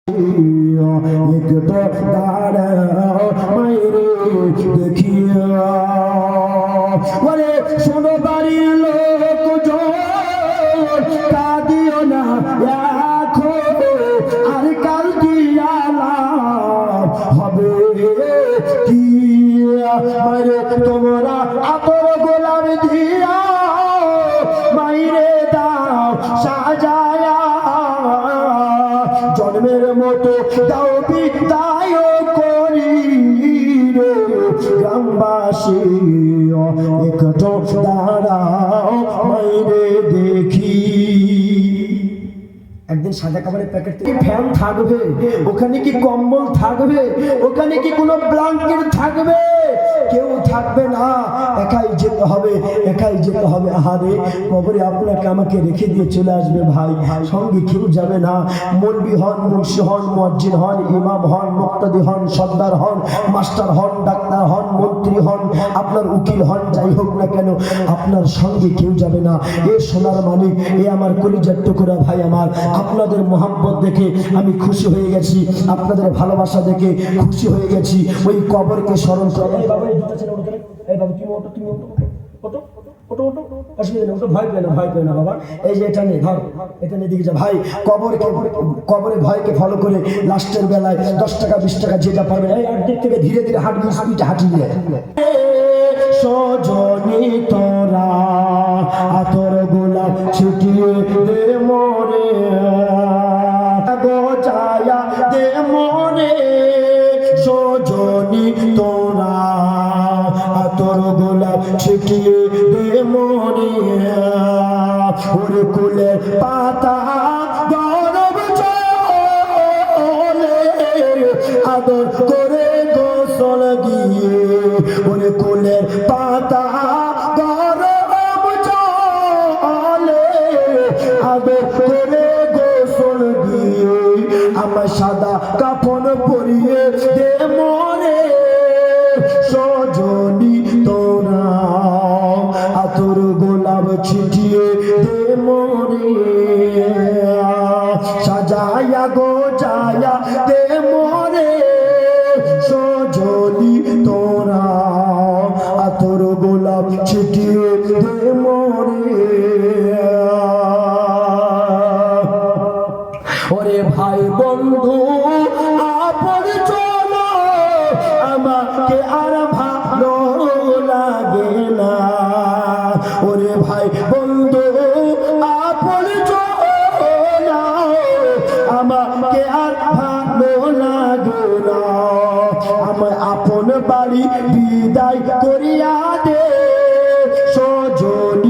একটু দাঁড়াও মাইরে দেখিয়া ওরে শোনো বাড়ির লোকজন কাঁদিও না এখন আর কাল দিয়া লাভ হবে কি মাইরে তোমরা আতর গোলাপ দিয়া মাইরে দাও সাজায়া জন্মের মতো দাও বিদায় করি রে গ্রামবাসী একটু দাঁড়াও মাইরে দেখি। একদিন সাদা কাপড়ের প্যাকেট থেকে ফ্যান থাকবে, ওখানে কি কম্বল থাকবে, ওখানে কি কোনো ব্ল্যাঙ্কেট থাকবে? কেউ থাকবে না, একাই যেতে হবে, একাই যেতে হবে। আহারে কবরে আপনাকে আমাকে রেখে দিয়ে চলে আসবে ভাই, সঙ্গে কেউ যাবে না। মৌলবি হন, মুন্সি হন, মুয়াজ্জিন হন, ইমাম হন, মুক্তাদি হন, সর্দার হন, মাস্টার হন, ডাক্তার হন, মন্ত্রী হন, আপনার উকিল হন, যাই হোক না কেন আপনার সঙ্গে কেউ যাবে না। এ সোনার মালিক, এ আমার কলিজার টুকরা ভাই আমার, আপনাদের মোহাম্মত দেখে আমি খুশি হয়ে গেছি, আপনাদের ভালোবাসা দেখে খুশি হয়ে গেছি। ওই কবরকে স্মরণ করে কবরে ভয়কে ফলো করে লাস্টের বেলায় 10 টাকা 20 টাকা যেটা পারবে একদিক থেকে ধীরে ধীরে হাঁটবি, স্পিডে হাঁটিয়ে সজনী তোরা আতর গোলাপ ছিটিয়ে দে মরে গোজায়া দে মরে সজনী তোরা আতর গোলাপ ছিটিয়ে দে মরে ওরে কুলের পাতা গরব চলে আদর করে গোসল দিয়ে ওরে কুলের পাতা গরব চলে আদর করে গোসল দিয়ে আমার সাদা কাফন পরিয়ে দে মরে সজনী তোরা আতর গোলাপ ছিটিয়ে দে মরে সাজায়া গোজায়া দে মরে সজনী তোরা আতর গোলাপ ছিটিয়ে দে মরে। ওরে ভাই বন্ধু আপন চলো আমাকে আর ভালো লাগে না। ওরে ভাই বন্ধু আপন চলো আমাকে আর ভালো লাগে না। আমার আপন বাড়ি বিদায় করিয়া দে সজন